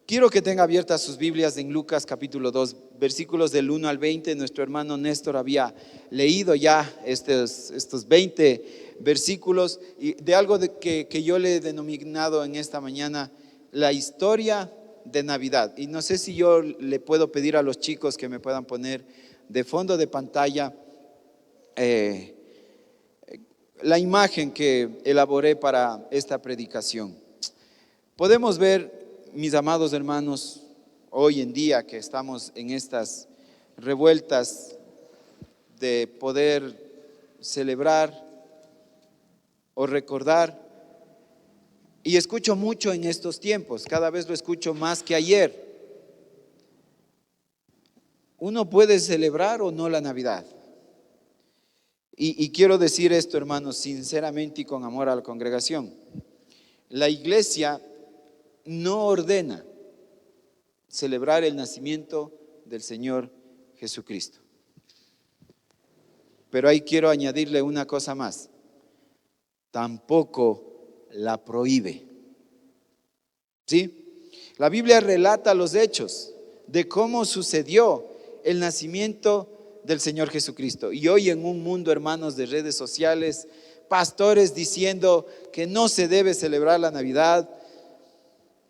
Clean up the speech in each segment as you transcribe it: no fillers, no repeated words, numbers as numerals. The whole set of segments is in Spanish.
Quiero que tenga abiertas sus Biblias en Lucas capítulo 2, versículos del 1 al 20. Nuestro hermano Néstor había leído ya estos 20 versículos y de algo que yo le he denominado en esta mañana la historia de Navidad. Y no sé si yo le puedo pedir a los chicos que me puedan poner de fondo de pantalla la imagen que elaboré para esta predicación. Podemos ver, mis amados hermanos, hoy en día que estamos en estas revueltas de poder celebrar o recordar, y escucho mucho en estos tiempos, cada vez lo escucho más que ayer. Uno puede celebrar o no la Navidad. Y quiero decir esto, hermanos, sinceramente y con amor a la congregación. La iglesia no ordena celebrar el nacimiento del Señor Jesucristo. Pero ahí quiero añadirle una cosa más. Tampoco la prohíbe. ¿Sí? La Biblia relata los hechos de cómo sucedió el nacimiento del Señor Jesucristo. Y hoy en un mundo, hermanos, de redes sociales, pastores diciendo que no se debe celebrar la Navidad,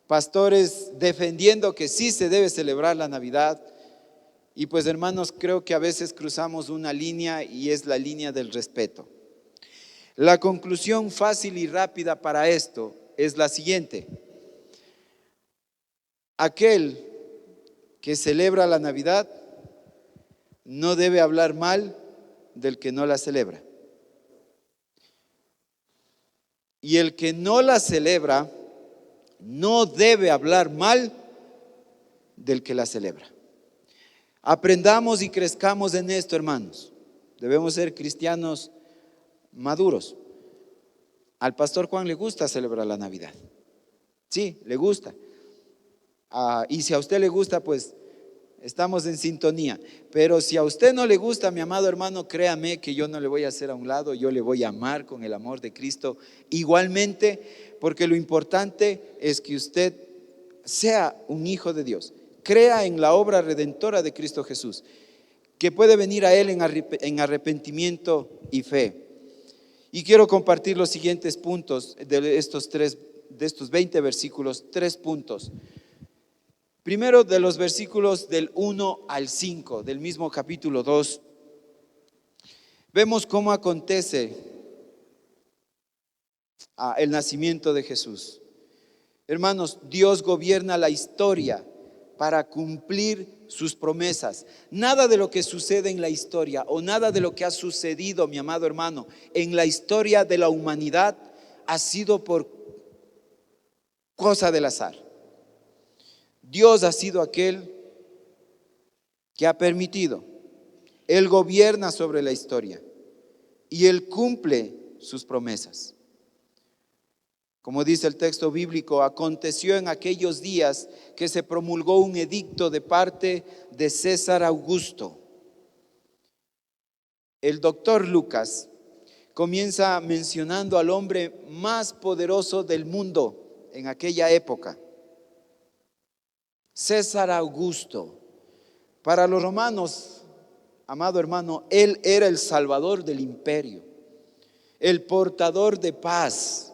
pastores defendiendo que sí se debe celebrar la Navidad. Y pues, hermanos, creo que a veces cruzamos una línea y es la línea del respeto. La conclusión fácil y rápida para esto es la siguiente: aquel que celebra la Navidad no debe hablar mal del que no la celebra. Y el que no la celebra no debe hablar mal del que la celebra. Aprendamos y crezcamos en esto, hermanos. Debemos ser cristianos maduros. Al pastor Juan le gusta celebrar la Navidad. Sí, le gusta. Y si a usted le gusta, pues estamos en sintonía. Pero si a usted no le gusta, mi amado hermano, créame que yo no le voy a hacer a un lado. Yo le voy a amar con el amor de Cristo igualmente, porque lo importante es que usted sea un hijo de Dios. Crea en la obra redentora de Cristo Jesús, que puede venir a Él en arrepentimiento y fe. Y quiero compartir los siguientes puntos de estos 20 versículos, 3 puntos. Primero, de los versículos del 1 al 5 del mismo capítulo 2, vemos cómo acontece el nacimiento de Jesús. Hermanos, Dios gobierna la historia para cumplir sus promesas. Nada de lo que sucede en la historia o nada de lo que ha sucedido, mi amado hermano, en la historia de la humanidad ha sido por cosa del azar. Dios ha sido aquel que ha permitido. Él gobierna sobre la historia y Él cumple sus promesas. Como dice el texto bíblico, aconteció en aquellos días que se promulgó un edicto de parte de César Augusto. El doctor Lucas comienza mencionando al hombre más poderoso del mundo en aquella época, César Augusto. Para los romanos, amado hermano, él era el salvador del imperio, el portador de paz.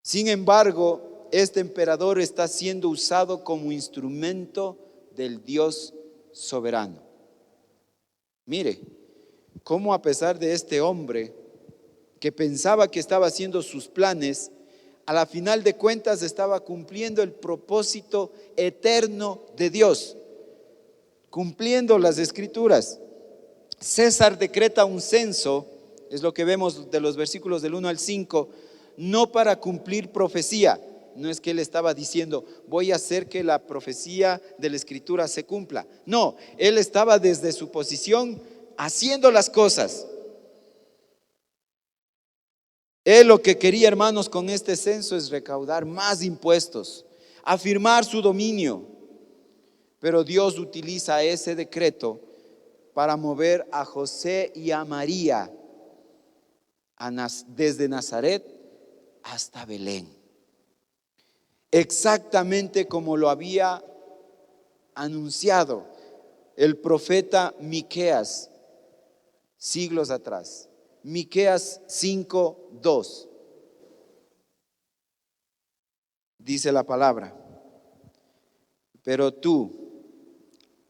Sin embargo, este emperador está siendo usado como instrumento del Dios soberano. Mire, cómo a pesar de este hombre que pensaba que estaba haciendo sus planes, a la final de cuentas estaba cumpliendo el propósito eterno de Dios, cumpliendo las escrituras. César decreta un censo, es lo que vemos de los versículos del 1 al 5, no para cumplir profecía. No es que él estaba diciendo, voy a hacer que la profecía de la escritura se cumpla. No, él estaba desde su posición haciendo las cosas. Él lo que quería, hermanos, con este censo es recaudar más impuestos, afirmar su dominio. Pero Dios utiliza ese decreto para mover a José y a María desde Nazaret hasta Belén. exactamente como lo había anunciado el profeta Miqueas siglos atrás. Miqueas 5:2 dice la palabra: pero tú,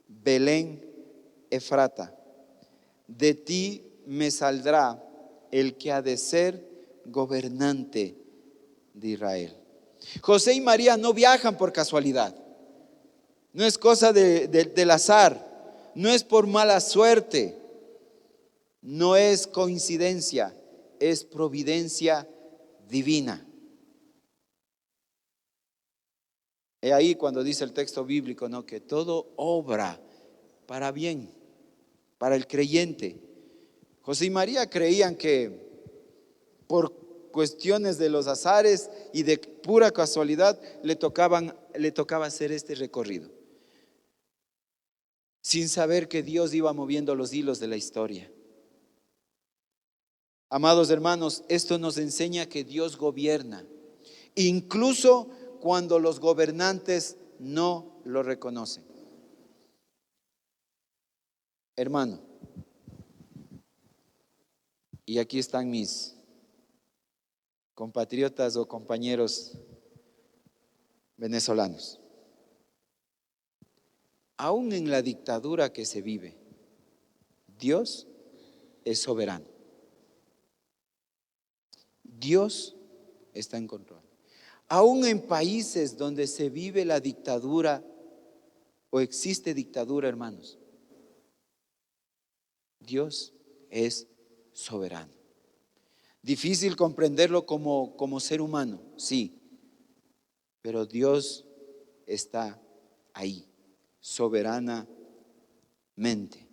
Belén Efrata, de ti me saldrá el que ha de ser gobernante de Israel. José y María no viajan por casualidad, no es cosa del azar, no es por mala suerte, no es coincidencia, es providencia divina. Es ahí cuando dice el texto bíblico, ¿no?, que todo obra para bien, para el creyente. José y María creían que por cuestiones de los azares y de pura casualidad le tocaba hacer este recorrido, sin saber que Dios iba moviendo los hilos de la historia. Amados hermanos, esto nos enseña que Dios gobierna, incluso cuando los gobernantes no lo reconocen. Hermano, y aquí están mis compatriotas o compañeros venezolanos. Aún en la dictadura que se vive, Dios es soberano. Dios está en control. Aún en países donde se vive la dictadura o existe dictadura, hermanos, Dios es soberano. Difícil comprenderlo como ser humano, sí, pero Dios está ahí, soberanamente.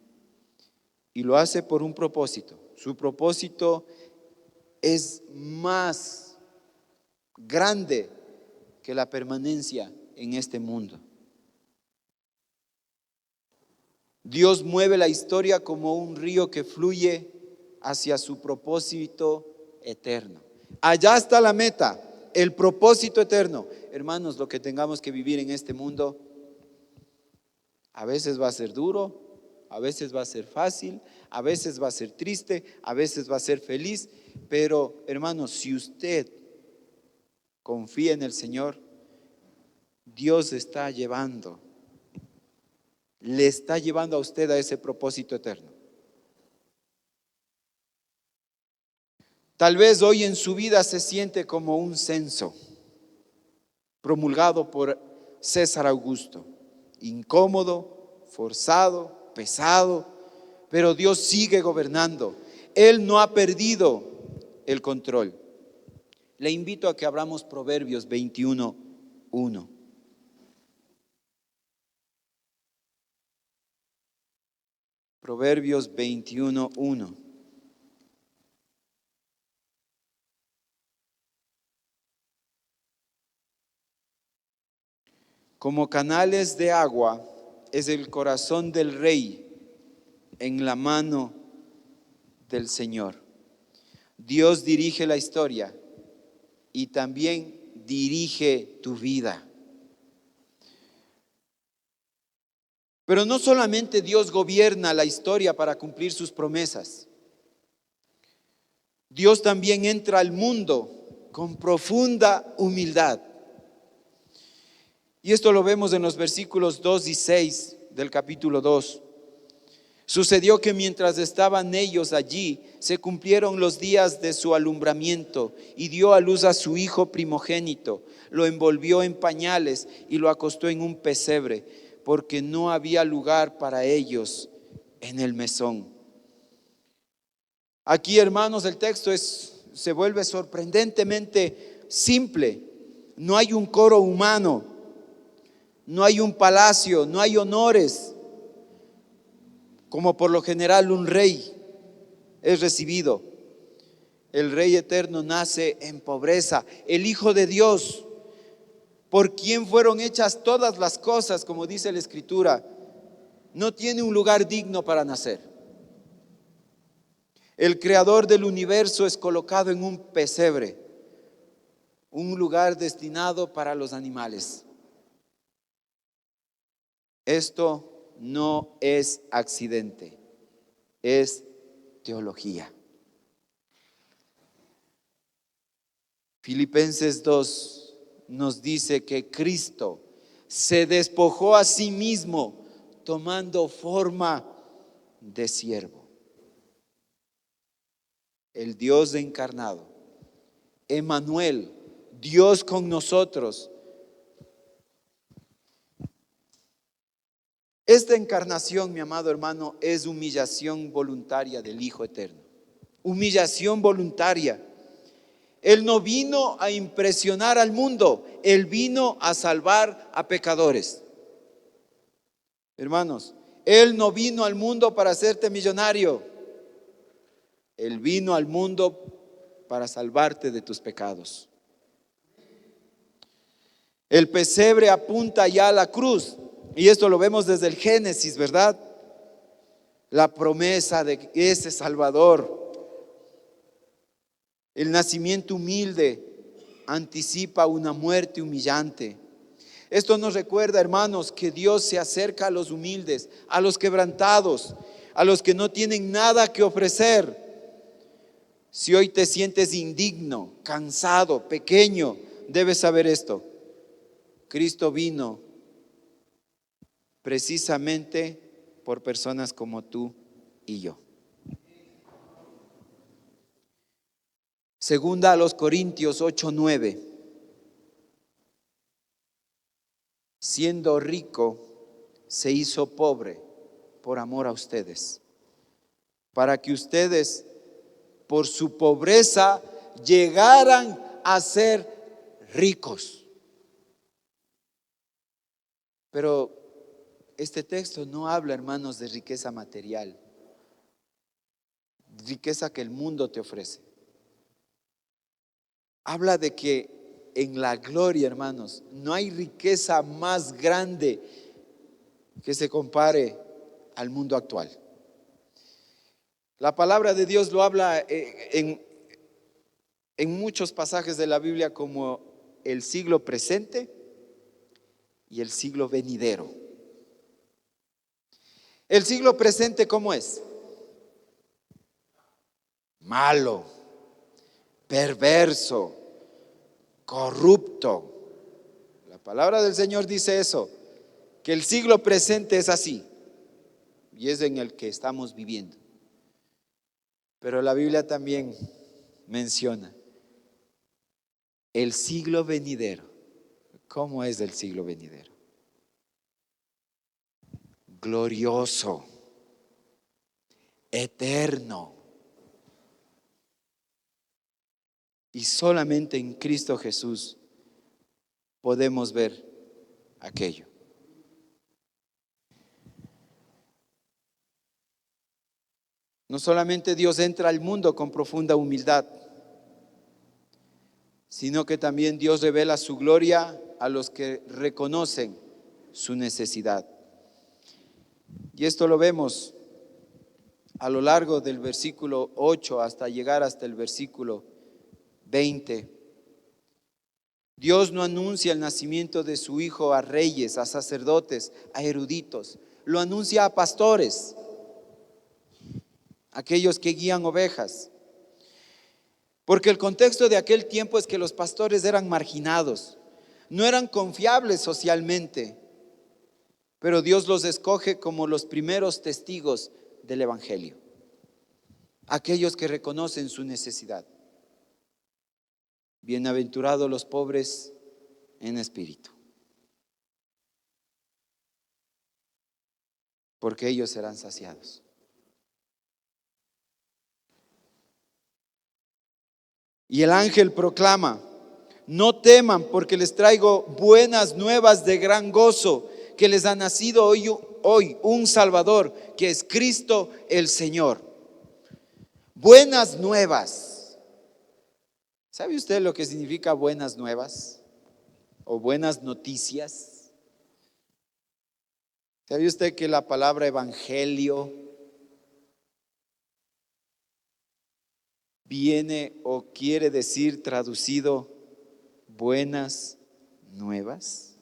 Y lo hace por un propósito. Su propósito es más grande que la permanencia en este mundo. Dios mueve la historia como un río que fluye hacia su propósito eterno. Allá está la meta, el propósito eterno. Hermanos, lo que tengamos que vivir en este mundo, a veces va a ser duro, a veces va a ser fácil, a veces va a ser triste, a veces va a ser feliz, pero hermanos, si usted confía en el Señor, Dios le está llevando a usted a ese propósito eterno. Tal vez hoy en su vida se siente como un censo promulgado por César Augusto, incómodo, forzado, pesado, pero Dios sigue gobernando. Él no ha perdido el control. Le invito a que abramos Proverbios 21:1. Proverbios 21:1. Como canales de agua es el corazón del rey en la mano del Señor. Dios dirige la historia y también dirige tu vida. Pero no solamente Dios gobierna la historia para cumplir sus promesas. Dios también entra al mundo con profunda humildad. Y esto lo vemos en los versículos 2 y 6 del capítulo 2. Sucedió que mientras estaban ellos allí, se cumplieron los días de su alumbramiento y dio a luz a su hijo primogénito. Lo envolvió en pañales y lo acostó en un pesebre, porque no había lugar para ellos en el mesón. Aquí, hermanos, el texto se vuelve sorprendentemente simple. No hay un coro humano, no hay un palacio, no hay honores, como por lo general un rey es recibido. El Rey eterno nace en pobreza, el Hijo de Dios, por quien fueron hechas todas las cosas, como dice la Escritura, no tiene un lugar digno para nacer. El creador del universo es colocado en un pesebre, un lugar destinado para los animales. Esto no es accidente, es teología. Filipenses 2 nos dice que Cristo se despojó a sí mismo tomando forma de siervo. El Dios encarnado, Emmanuel, Dios con nosotros. Esta encarnación, mi amado hermano, es humillación voluntaria del Hijo Eterno. Humillación voluntaria. Él no vino a impresionar al mundo, Él vino a salvar a pecadores. Hermanos, Él no vino al mundo para hacerte millonario. Él vino al mundo para salvarte de tus pecados. El pesebre apunta ya a la cruz. Y esto lo vemos desde el Génesis, ¿verdad? La promesa de ese Salvador. El nacimiento humilde anticipa una muerte humillante. Esto nos recuerda, hermanos, que Dios se acerca a los humildes, a los quebrantados, a los que no tienen nada que ofrecer. Si hoy te sientes indigno, cansado, pequeño, debes saber esto. Cristo vino precisamente por personas como tú y yo. Segunda a los Corintios 8:9. Siendo rico, se hizo pobre por amor a ustedes, para que ustedes, por su pobreza, llegaran a ser ricos. Pero este texto no habla, hermanos, de riqueza material, riqueza que el mundo te ofrece. Habla de que en la gloria, hermanos, no hay riqueza más grande que se compare al mundo actual. La palabra de Dios lo habla en muchos pasajes de la Biblia como el siglo presente y el siglo venidero. El siglo presente, ¿cómo es? Malo, perverso, corrupto. La palabra del Señor dice eso, que el siglo presente es así, y es en el que estamos viviendo. Pero la Biblia también menciona el siglo venidero. ¿Cómo es el siglo venidero? Glorioso, eterno. Y solamente en Cristo Jesús podemos ver aquello. No solamente Dios entra al mundo con profunda humildad, sino que también Dios revela su gloria a los que reconocen su necesidad. Y esto lo vemos a lo largo del versículo 8 hasta llegar hasta el versículo 20. Dios no anuncia el nacimiento de su Hijo a reyes, a sacerdotes, a eruditos. Lo anuncia a pastores, aquellos que guían ovejas. Porque el contexto de aquel tiempo es que los pastores eran marginados, no eran confiables socialmente, pero Dios los escoge como los primeros testigos del Evangelio, aquellos que reconocen su necesidad. Bienaventurados los pobres en espíritu, porque ellos serán saciados. Y el ángel proclama: no teman, porque les traigo buenas nuevas de gran gozo, que les ha nacido hoy un Salvador, que es Cristo el Señor. Buenas nuevas. ¿Sabe usted lo que significa buenas nuevas o buenas noticias? ¿Sabe usted que la palabra evangelio viene o quiere decir traducido buenas nuevas.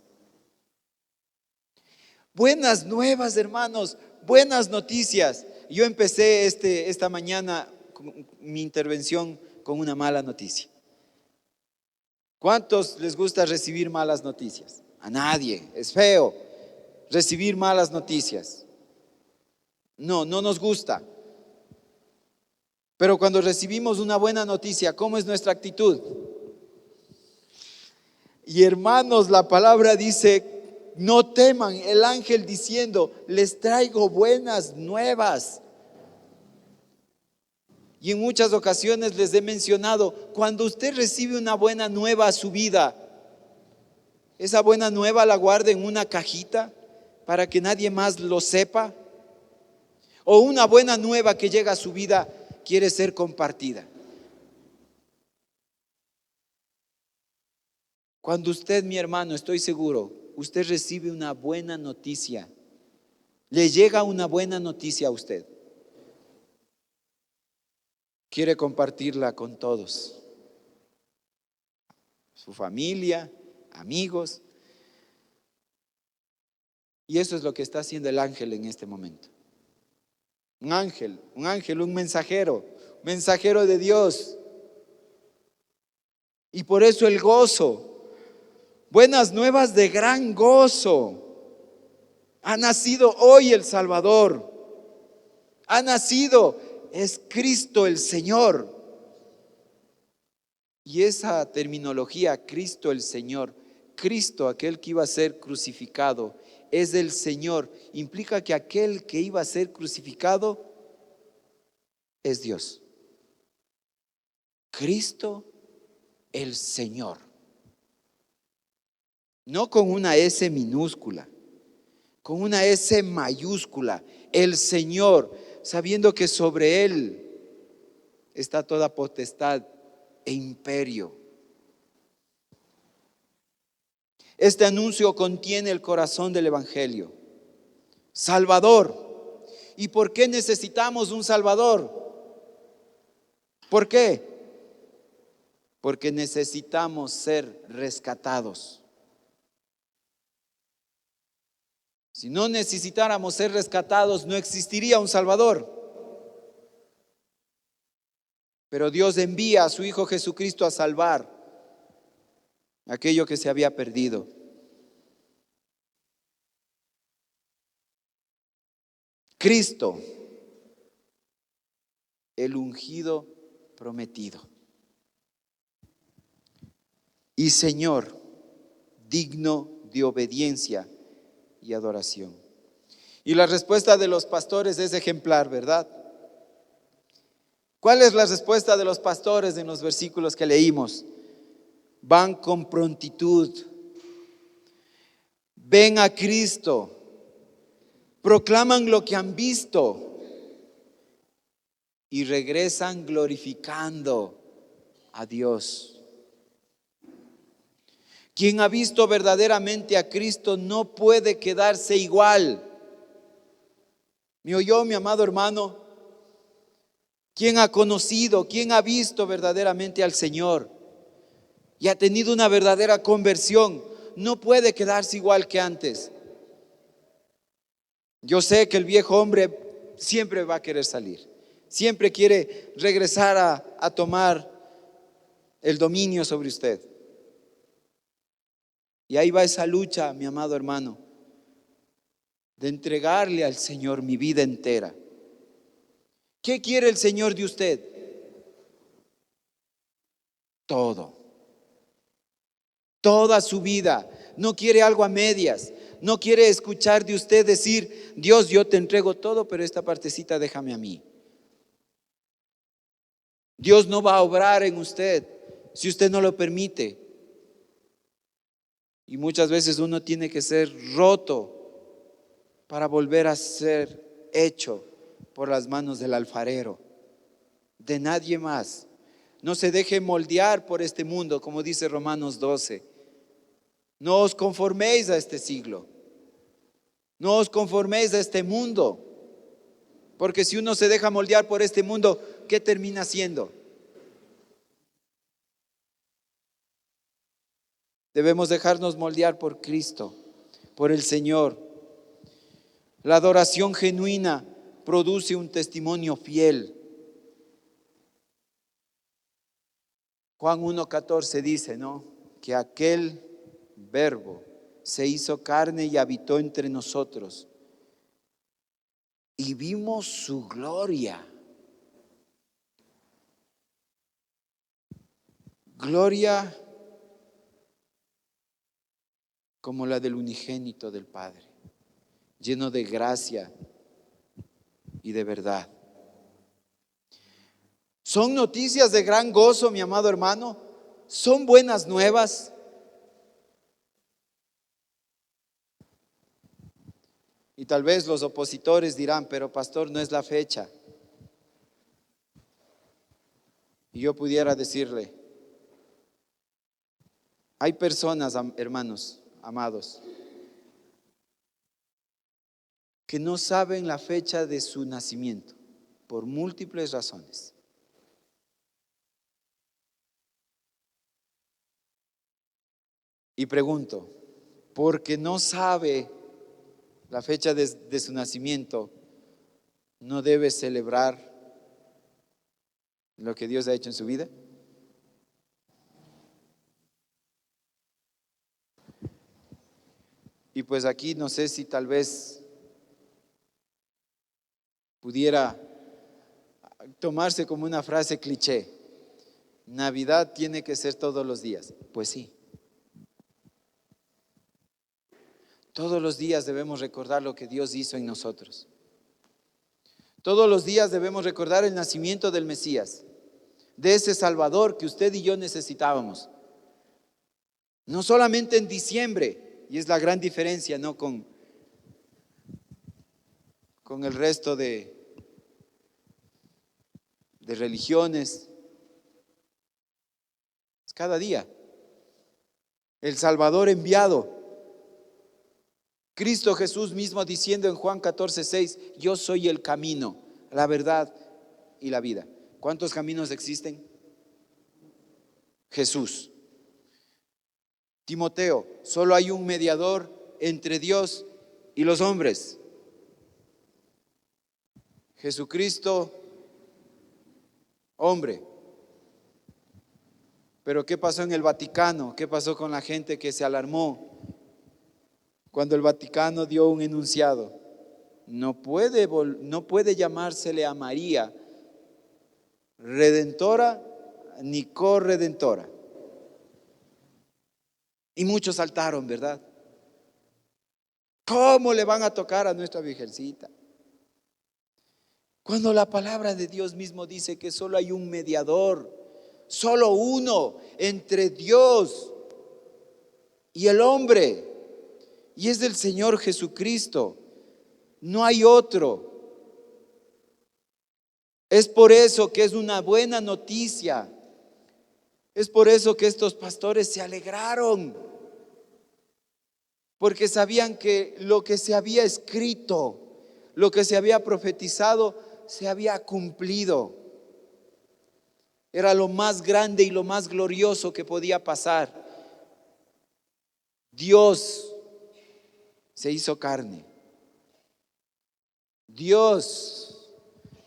Buenas nuevas, hermanos, buenas noticias. Yo empecé esta mañana mi intervención con una mala noticia. ¿Cuántos les gusta recibir malas noticias? A nadie, es feo recibir malas noticias. No nos gusta. Pero cuando recibimos una buena noticia, ¿cómo es nuestra actitud? Y hermanos, la palabra dice, no teman, el ángel diciendo, les traigo buenas nuevas. Y en muchas ocasiones les he mencionado, cuando usted recibe una buena nueva a su vida, esa buena nueva la guarda en una cajita para que nadie más lo sepa. O una buena nueva que llega a su vida quiere ser compartida. Cuando usted, mi hermano, estoy seguro, usted recibe una buena noticia, le llega una buena noticia a usted, quiere compartirla con todos, su familia, amigos. Y eso es lo que está haciendo el ángel en este momento. Un ángel, un mensajero de Dios. Y por eso el gozo. Buenas nuevas de gran gozo. Ha nacido hoy el Salvador. Ha nacido, es Cristo el Señor. Y esa terminología, Cristo el Señor, Cristo, aquel que iba a ser crucificado, es el Señor. Implica que aquel que iba a ser crucificado es Dios. Cristo el Señor. No con una S minúscula, con una S mayúscula. El Señor, sabiendo que sobre Él está toda potestad e imperio. Este anuncio contiene el corazón del Evangelio. Salvador. ¿Y por qué necesitamos un Salvador? ¿Por qué? Porque necesitamos ser rescatados. Si no necesitáramos ser rescatados, no existiría un Salvador. Pero Dios envía a su Hijo Jesucristo a salvar aquello que se había perdido. Cristo, el ungido prometido. Y Señor, digno de obediencia y adoración. Y la respuesta de los pastores es ejemplar, ¿verdad? ¿Cuál es la respuesta de los pastores en los versículos que leímos? Van con prontitud, ven a Cristo, proclaman lo que han visto y regresan glorificando a Dios. Quien ha visto verdaderamente a Cristo no puede quedarse igual. ¿Me oyó, mi amado hermano? Quien ha conocido, quien ha visto verdaderamente al Señor y ha tenido una verdadera conversión, no puede quedarse igual que antes. Yo sé que el viejo hombre siempre va a querer salir, siempre quiere regresar a tomar el dominio sobre usted. Y ahí va esa lucha, mi amado hermano, de entregarle al Señor mi vida entera. ¿Qué quiere el Señor de usted? Todo. Toda su vida. No quiere algo a medias. No quiere escuchar de usted decir, Dios, yo te entrego todo, pero esta partecita déjame a mí. Dios no va a obrar en usted si usted no lo permite. Y muchas veces uno tiene que ser roto para volver a ser hecho por las manos del alfarero, de nadie más. No se deje moldear por este mundo, como dice Romanos 12. No os conforméis a este siglo. No os conforméis a este mundo. Porque si uno se deja moldear por este mundo, ¿qué termina siendo? Debemos dejarnos moldear por Cristo, por el Señor. La adoración genuina produce un testimonio fiel. Juan 1:14 dice, ¿no?, que aquel Verbo se hizo carne y habitó entre nosotros. Y vimos su gloria. Gloria como la del unigénito del Padre, lleno de gracia y de verdad. Son noticias de gran gozo, mi amado hermano. Son buenas nuevas. Y tal vez los opositores dirán, pero pastor, no es la fecha. Y yo pudiera decirle, hay personas, hermanos, amados, que no saben la fecha de su nacimiento por múltiples razones. Y pregunto, porque no sabe la fecha de su nacimiento, ¿no debe celebrar lo que Dios ha hecho en su vida? Y pues aquí no sé si tal vez pudiera tomarse como una frase cliché. Navidad tiene que ser todos los días. Pues sí. Todos los días debemos recordar lo que Dios hizo en nosotros. Todos los días debemos recordar el nacimiento del Mesías, de ese Salvador que usted y yo necesitábamos. No solamente en diciembre, y es la gran diferencia, ¿no?, con el resto de religiones. Es cada día. El Salvador enviado. Cristo Jesús mismo diciendo en Juan 14:6, yo soy el camino, la verdad y la vida. ¿Cuántos caminos existen? Jesús. Timoteo, solo hay un mediador entre Dios y los hombres. Jesucristo, hombre. Pero ¿qué pasó en el Vaticano? ¿Qué pasó con la gente que se alarmó cuando el Vaticano dio un enunciado? No puede llamársele a María redentora ni corredentora. Y muchos saltaron, ¿verdad? ¿Cómo le van a tocar a nuestra Virgencita? Cuando la palabra de Dios mismo dice que solo hay un mediador, solo uno entre Dios y el hombre, y es del Señor Jesucristo. No hay otro. Es por eso que es una buena noticia. Es por eso que estos pastores se alegraron, porque sabían que lo que se había escrito, lo que se había profetizado, se había cumplido. Era lo más grande y lo más glorioso que podía pasar. Dios se hizo carne. Dios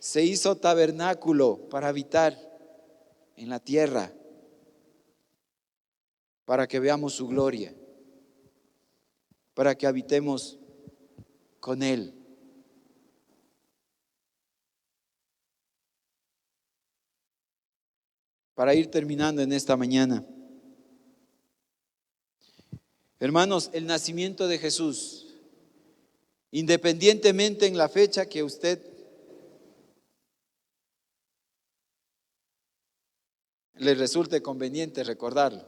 se hizo tabernáculo para habitar en la tierra, para que veamos su gloria, para que habitemos con Él. Para ir terminando en esta mañana, hermanos, el nacimiento de Jesús, independientemente en la fecha que usted le resulte conveniente recordarlo,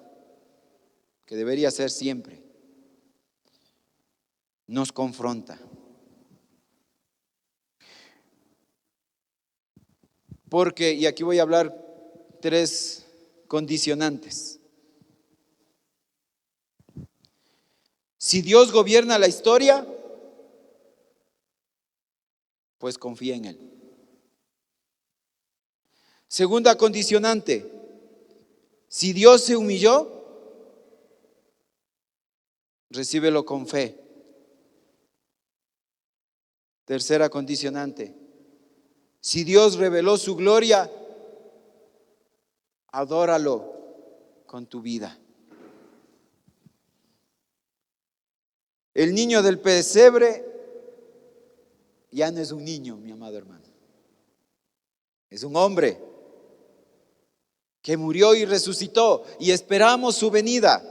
que debería ser siempre, nos confronta. Porque, y aquí voy a hablar 3 condicionantes. Si Dios gobierna la historia, pues confía en Él. Segunda condicionante, si Dios se humilló, Recíbelo con fe. Tercera condicionante. Si Dios reveló su gloria, adóralo con tu vida. El niño del pesebre ya no es un niño, mi amado hermano. Es un hombre que murió y resucitó y esperamos su venida.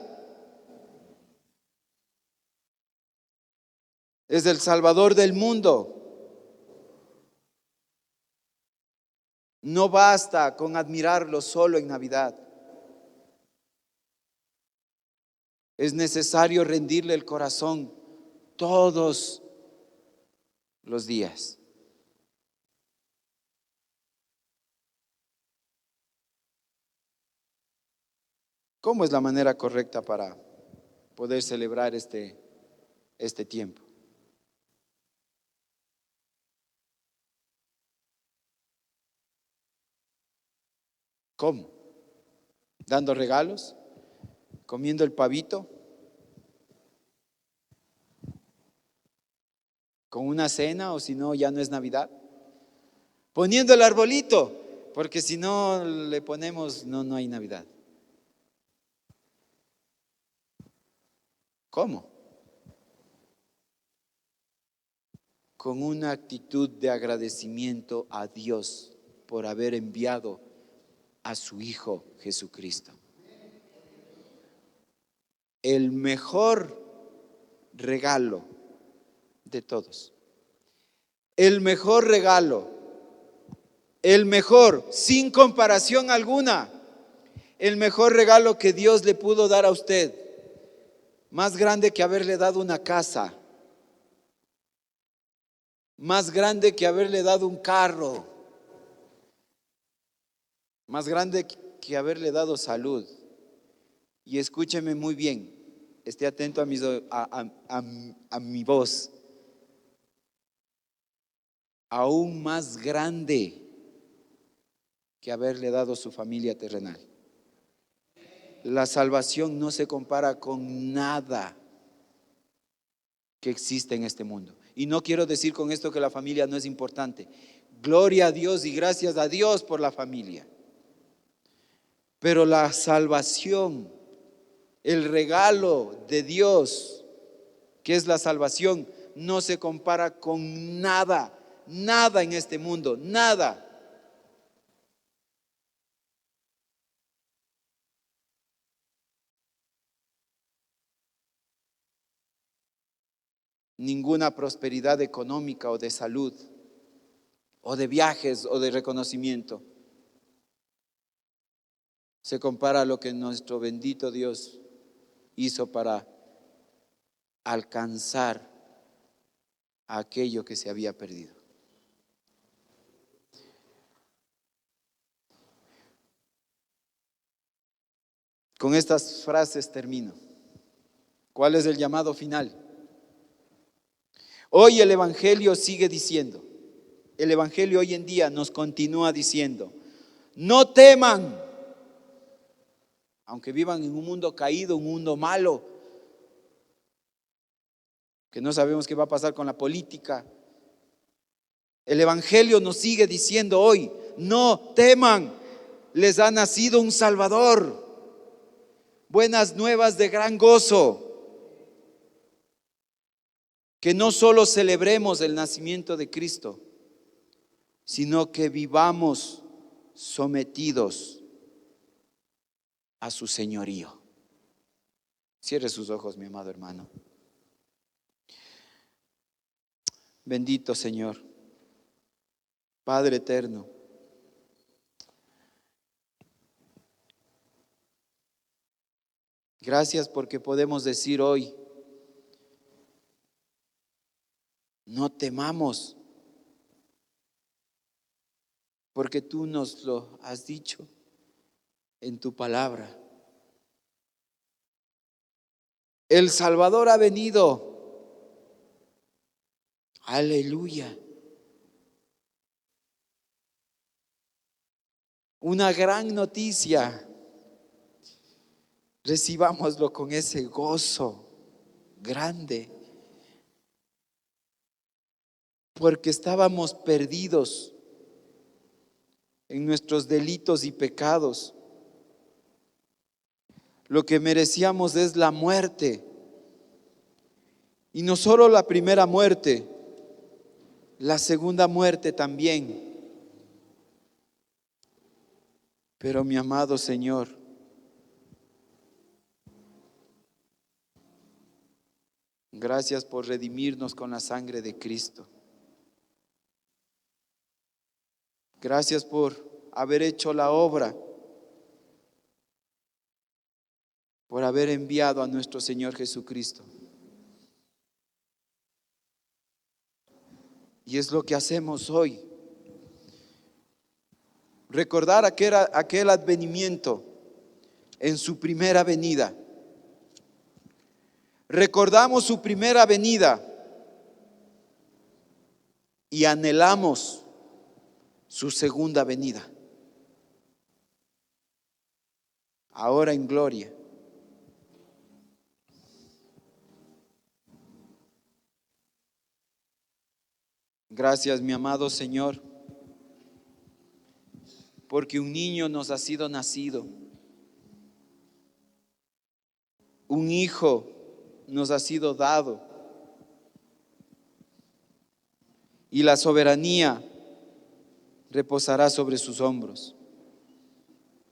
Es el Salvador del mundo. No basta con admirarlo solo en Navidad. Es necesario rendirle el corazón todos los días. ¿Cómo es la manera correcta para poder celebrar este tiempo? ¿Cómo? ¿Dando regalos? ¿Comiendo el pavito? ¿Con una cena o si no ya no es Navidad? Poniendo el arbolito, porque si no le ponemos no hay Navidad. ¿Cómo? Con una actitud de agradecimiento a Dios por haber enviado a su Hijo Jesucristo. El mejor regalo de todos. El mejor regalo. El mejor, sin comparación alguna. El mejor regalo que Dios le pudo dar a usted. Más grande que haberle dado una casa. Más grande que haberle dado un carro. Más grande que haberle dado salud. Y escúcheme muy bien, esté atento a mi voz. Aún más grande que haberle dado su familia terrenal. La salvación no se compara con nada que existe en este mundo. Y no quiero decir con esto que la familia no es importante. Gloria a Dios y gracias a Dios por la familia. Pero la salvación, el regalo de Dios, que es la salvación, no se compara con nada, nada en este mundo, nada. Ninguna prosperidad económica o de salud, o de viajes o de reconocimiento se compara a lo que nuestro bendito Dios hizo para alcanzar aquello que se había perdido. Con estas frases termino. ¿Cuál es el llamado final? Hoy el Evangelio sigue diciendo, el Evangelio hoy en día nos continúa diciendo, no teman, aunque vivan en un mundo caído, un mundo malo, que no sabemos qué va a pasar con la política. El Evangelio nos sigue diciendo hoy, no teman, les ha nacido un Salvador, buenas nuevas de gran gozo. Que no solo celebremos el nacimiento de Cristo, sino que vivamos sometidos a su señorío. Cierre sus ojos, mi amado hermano. Bendito Señor, Padre eterno, gracias porque podemos decir hoy, no temamos, porque tú nos lo has dicho en tu palabra. El Salvador ha venido. Aleluya. Una gran noticia. Recibámoslo con ese gozo. grande, porque estábamos perdidos en nuestros delitos y pecados. Lo que merecíamos es la muerte. Y no solo la primera muerte, la segunda muerte también. Pero mi amado Señor, gracias por redimirnos con la sangre de Cristo. Gracias por haber hecho la obra, por haber enviado a nuestro Señor Jesucristo. Y es lo que hacemos hoy. Recordar aquel advenimiento en su primera venida. Recordamos su primera venida y anhelamos su segunda venida. Ahora en gloria. Gracias, mi amado Señor, porque un niño nos ha sido nacido, un hijo nos ha sido dado, y la soberanía reposará sobre sus hombros,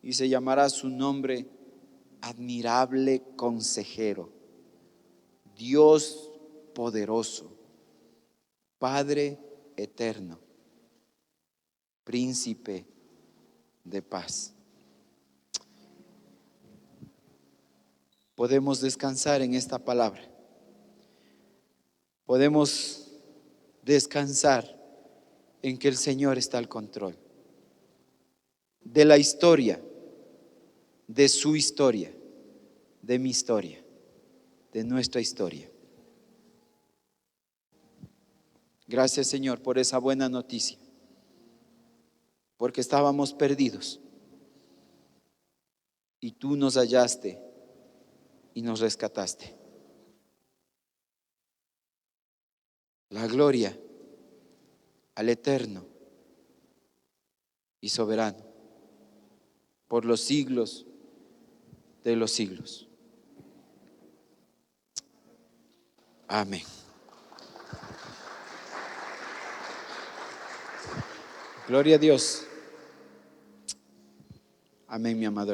y se llamará su nombre Admirable Consejero, Dios poderoso, Padre eterno, Príncipe de paz. Podemos descansar en esta palabra. Podemos descansar en que el Señor está al control de la historia, de su historia, de mi historia, de nuestra historia. Gracias, Señor, por esa buena noticia, porque estábamos perdidos y tú nos hallaste y nos rescataste. La gloria al eterno y soberano por los siglos de los siglos. Amén. Gloria a Dios. Amén, mi amado hermano.